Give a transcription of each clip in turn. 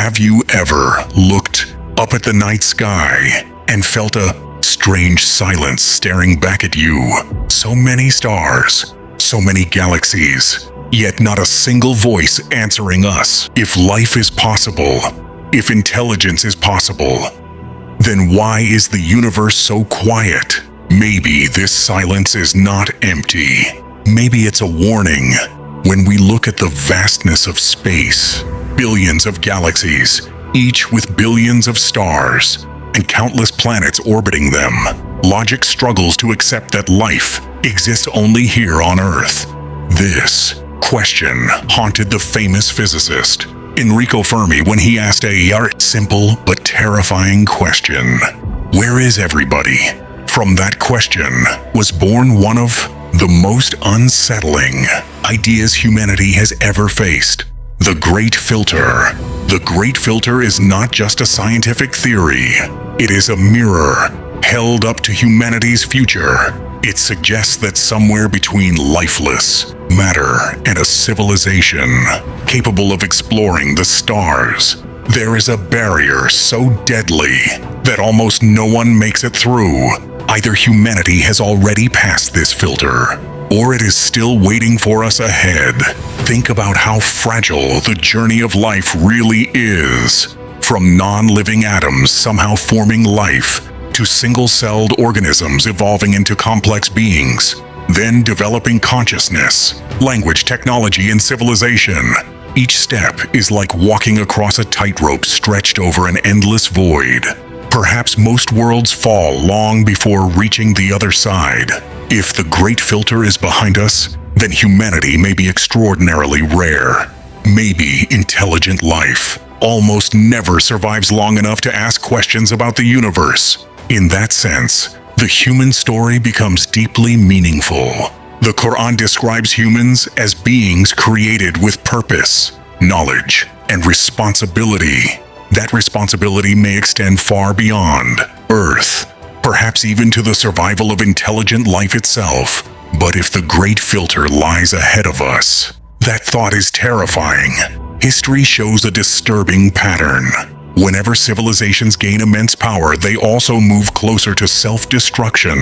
Have you ever looked up at the night sky and felt a strange silence staring back at you? So many stars, so many galaxies, yet not a single voice answering us. If life is possible, if intelligence is possible, then why is the universe so quiet? Maybe this silence is not empty. Maybe it's a warning. When we look at the vastness of space, billions of galaxies, each with billions of stars, and countless planets orbiting them, logic struggles to accept that life exists only here on Earth. This question haunted the famous physicist Enrico Fermi when he asked a simple but terrifying question. Where is everybody? From that question was born one of the most unsettling ideas humanity has ever faced. The Great Filter. The Great Filter is not just a scientific theory. It is a mirror held up to humanity's future. It suggests that somewhere between lifeless matter and a civilization capable of exploring the stars, there is a barrier so deadly that almost no one makes it through. Either humanity has already passed this filter, or it is still waiting for us ahead. Think about how fragile the journey of life really is. From non-living atoms somehow forming life, to single-celled organisms evolving into complex beings, then developing consciousness, language, technology, and civilization. Each step is like walking across a tightrope stretched over an endless void. Perhaps most worlds fall long before reaching the other side. If the Great Filter is behind us, then humanity may be extraordinarily rare. Maybe intelligent life almost never survives long enough to ask questions about the universe. In that sense, the human story becomes deeply meaningful. The Quran describes humans as beings created with purpose, knowledge, and responsibility. That responsibility may extend far beyond Earth, perhaps even to the survival of intelligent life itself. But if the Great Filter lies ahead of us, that thought is terrifying. History shows a disturbing pattern. Whenever civilizations gain immense power, they also move closer to self-destruction.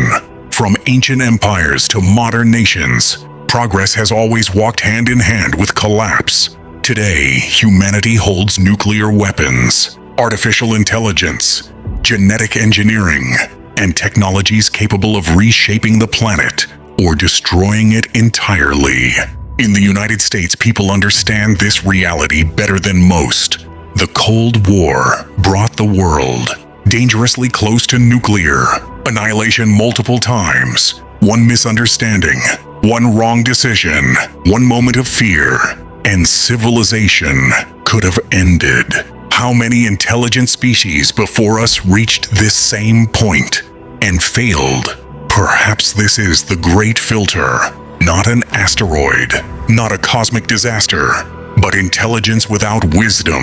From ancient empires to modern nations, progress has always walked hand in hand with collapse. Today, humanity holds nuclear weapons, artificial intelligence, genetic engineering, and technologies capable of reshaping the planet or destroying it entirely. In the United States, people understand this reality better than most. The Cold War brought the world dangerously close to nuclear annihilation multiple times. One misunderstanding, one wrong decision, one moment of fear, and civilization could have ended. How many intelligent species before us reached this same point and failed? Perhaps this is the Great Filter, not an asteroid, not a cosmic disaster, but intelligence without wisdom.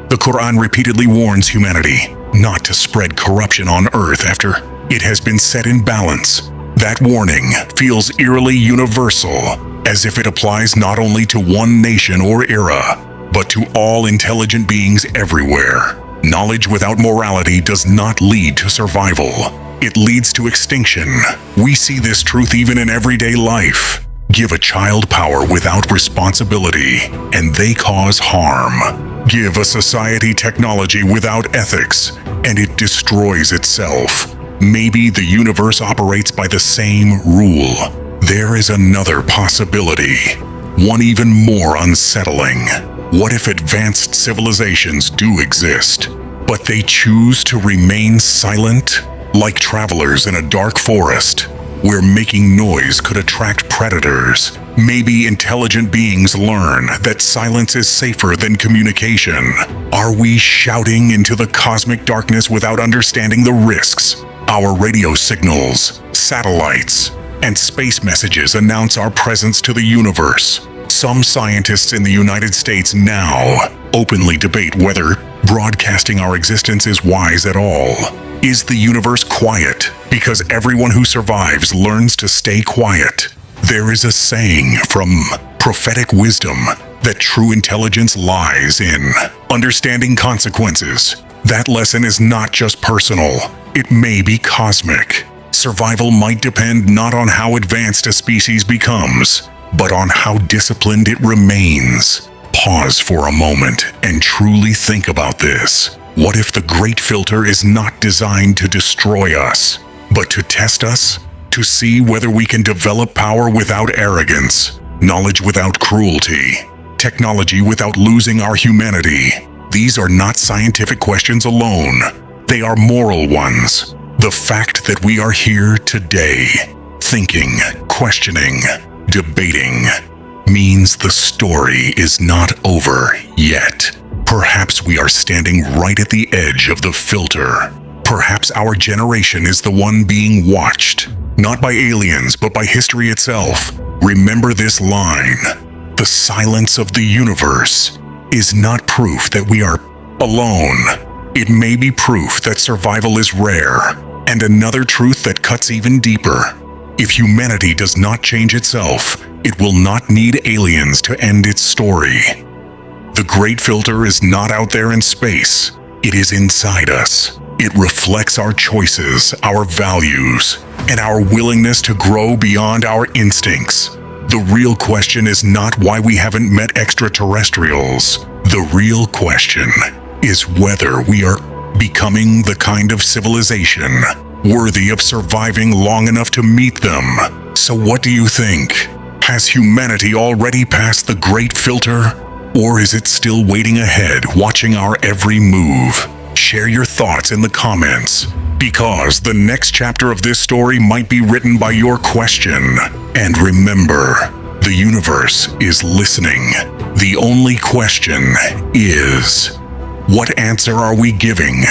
The Quran repeatedly warns humanity not to spread corruption on Earth after it has been set in balance. That warning feels eerily universal, as if it applies not only to one nation or era, but to all intelligent beings everywhere. Knowledge without morality does not lead to survival. It leads to extinction. We see this truth even in everyday life. Give a child power without responsibility, and they cause harm. Give a society technology without ethics, and it destroys itself. Maybe the universe operates by the same rule. There is another possibility, one even more unsettling. What if advanced civilizations do exist, but they choose to remain silent? Like travelers in a dark forest, where making noise could attract predators. Maybe intelligent beings learn that silence is safer than communication. Are we shouting into the cosmic darkness without understanding the risks? Our radio signals, satellites, and space messages announce our presence to the universe. Some scientists in the United States now openly debate whether broadcasting our existence is wise at all. Is the universe quiet because everyone who survives learns to stay quiet? There is a saying from prophetic wisdom that true intelligence lies in understanding consequences. That lesson is not just personal, it may be cosmic. Survival might depend not on how advanced a species becomes, but on how disciplined it remains. Pause for a moment and truly think about this. What if the Great Filter is not designed to destroy us, but to test us? To see whether we can develop power without arrogance, knowledge without cruelty, technology without losing our humanity. These are not scientific questions alone. They are moral ones. The fact that we are here today, thinking, questioning, debating, means the story is not over yet. Perhaps we are standing right at the edge of the filter. Perhaps our generation is the one being watched, not by aliens, but by history itself. Remember this line: the silence of the universe is not proof that we are alone. It may be proof that survival is rare. And another truth that cuts even deeper: if humanity does not change itself, it will not need aliens to end its story. The Great Filter is not out there in space. It is inside us. It reflects our choices, our values, and our willingness to grow beyond our instincts. The real question is not why we haven't met extraterrestrials. The real question is whether we are becoming the kind of civilization worthy of surviving long enough to meet them. So what do you think? Has humanity already passed the Great Filter? Or is it still waiting ahead, watching our every move? Share your thoughts in the comments, because the next chapter of this story might be written by your question. And remember, the universe is listening. The only question is, what answer are we giving?